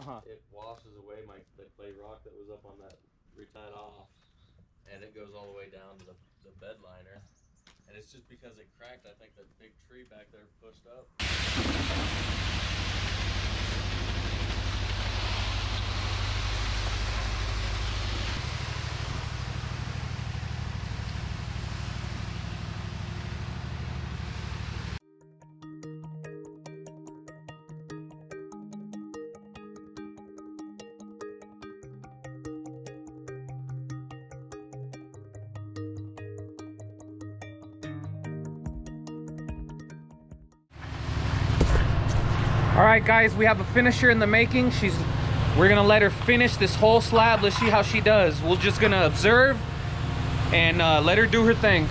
it washes away the clay rock that was up on that retie off, and it goes all the way down to the bed liner. And it's just because it cracked. I think that big tree back there pushed up. All right, guys, we have a finisher in the making. We're gonna let her finish this whole slab. Let's see how she does. We're just gonna observe and let her do her thing.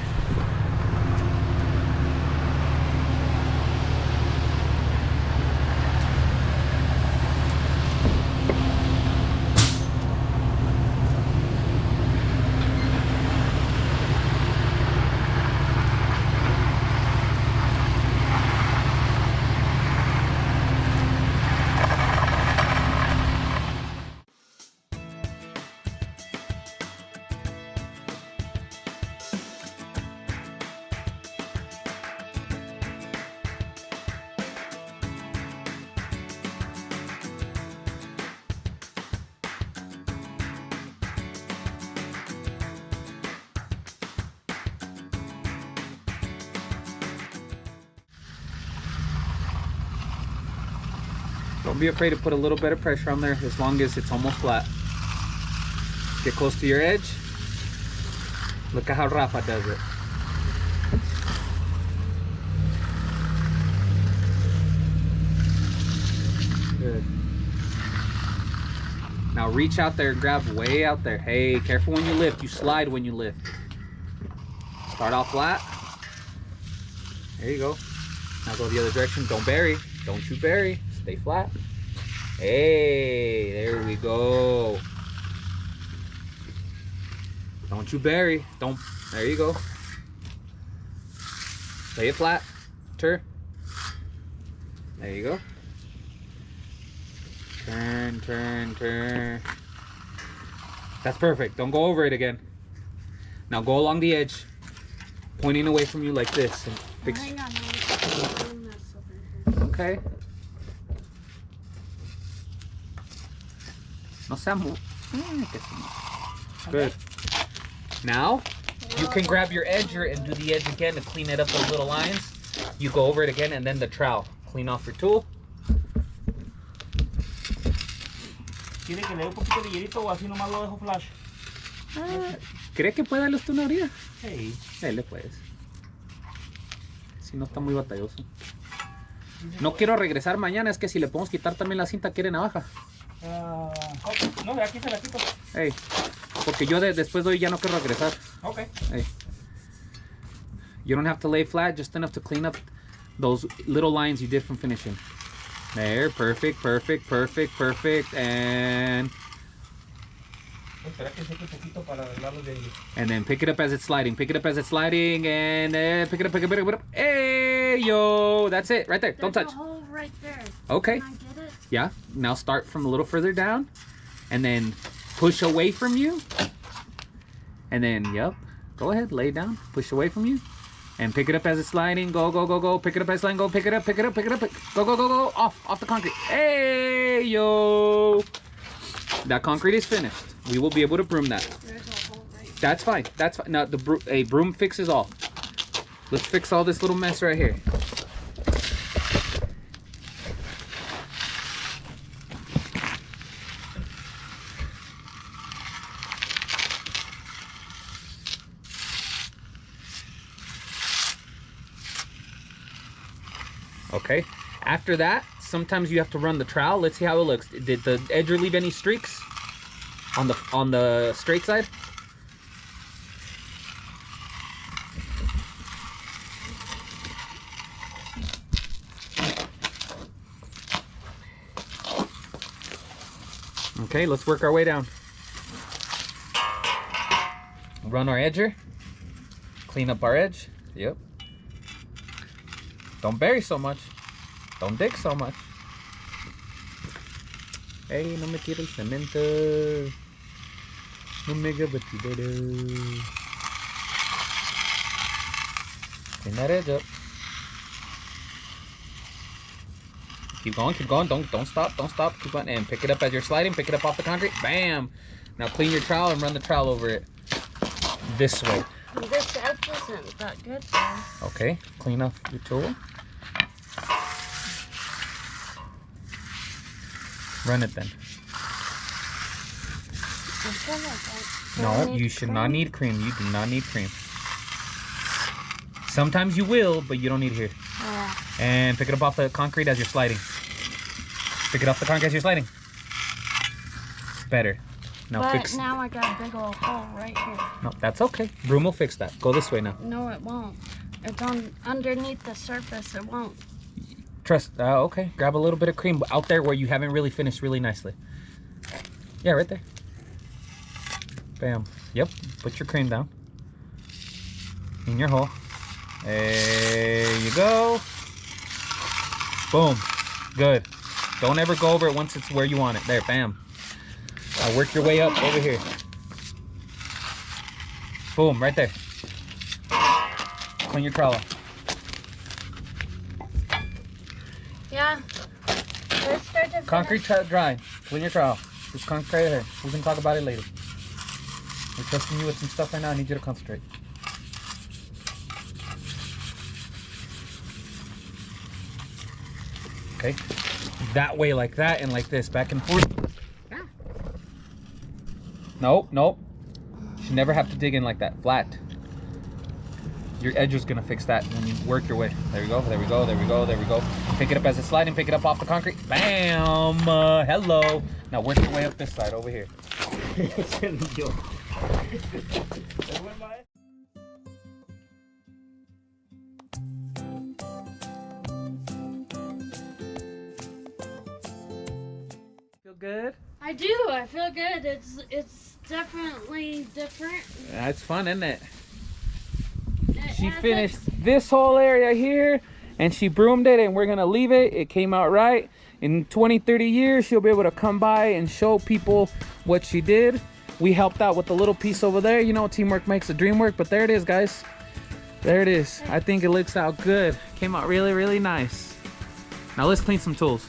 Don't be afraid to put a little bit of pressure on there as long as it's almost flat. Get close to your edge. Look at how Rafa does it. Good. Now reach out there and grab way out there. Hey, careful when you lift. You slide when you lift. Start off flat. There you go. Now go the other direction. Don't bury. Don't you bury. Stay flat. Hey, there we go. Don't you bury. Don't. There you go. Lay it flat. Turn. There you go. Turn, turn, turn. That's perfect. Don't go over it again. Now go along the edge, pointing away from you like this. And fix. Hang on. Okay. No seamos. Good. Now, you can grab your edger and do the edge again to clean it up those little lines. You go over it again and then the trowel. Clean off your tool. ¿Quiere que le dé un poquito de hierito o así nomás lo dejo flash? ¿Crees que puede darle usted una orilla? Sí. Le puedes. Si no está muy batalloso. No quiero regresar mañana, es que si le podemos quitar también la cinta, ¿quiere navaja? No, de aquí se la quito. Hey, porque yo después de hoy ya no quiero regresar. Okay. Hey. You don't have to lay flat, just enough to clean up those little lines you did from finishing. There, perfect, perfect, perfect, perfect, and then pick it up as it's sliding. Pick it up as it's sliding, and pick it up, pick it up, pick it up. Hey, yo, that's it, right there. Don't touch. There's a hole right there. Okay. Can I get it? Yeah. Now start from a little further down, and then push away from you, and then yep. Go ahead, lay down, push away from you. And pick it up as it's sliding. Go, go, go, go. Pick it up as it's sliding. Go, pick it up, pick it up, pick it up. Go, go, go, go. Off the concrete. Hey, yo. That concrete is finished. We will be able to broom that. There's a hole right there. That's fine. That's fine. Now, a broom fixes all. Let's fix all this little mess right here. Okay, after that, sometimes you have to run the trowel. Let's see how it looks. Did the edger leave any streaks on the straight side? Okay, let's work our way down. Run our edger. Clean up our edge. Yep. Don't bury so much. Don't dig so much. Hey, no me tira el cemento. No me haga batidero. Clean that edge up. Keep going. Don't stop. Keep on and pick it up as you're sliding. Pick it up off the concrete. Bam. Now clean your trowel and run the trowel over it. This way. This edge isn't that good though. Okay. Clean off your tool. Run it then. I feel like I No, need you should not cream. need cream. You do not need cream. Sometimes you will, but you don't need it here. Yeah. And pick it up off the concrete as you're sliding. Pick it off the concrete as you're sliding. Better. Now But fix. now I got a big old hole right here. No, that's okay. Broom will fix that. Go this way now. No, it won't. It's on underneath the surface. It won't. Trust. Okay. Grab a little bit of cream out there where you haven't really finished really nicely. Yeah, right there. Bam. Yep. Put your cream down. In your hole. There you go. Boom. Good. Don't ever go over it once it's where you want it. There. Bam. Now work your way up over here. Boom. Right there. Clean your trowel. Yeah. Let's start to Concrete dry. Clean your trowel. This concrete right here. We can talk about it later. We're trusting you with some stuff right now. I need you to concentrate. Okay. That way like that and like this. Back and forth. Nope. You should never have to dig in like that. Flat. Your edge is gonna fix that when you work your way. There we go. Pick it up as it's sliding. Pick it up off the concrete. Bam! Hello. Now work your way up this side over here. Feel good? I do. I feel good. It's definitely different. That's fun, isn't it? It She has finished this whole area here and she broomed it, and we're gonna leave it. It came out right. In 20-30 years she'll be able to come by and show people what she did. We helped out with the little piece over there. You know, teamwork makes the dream work. But there it is, guys. There it is. I think it looks out good. Came out really, really nice. Now let's clean some tools.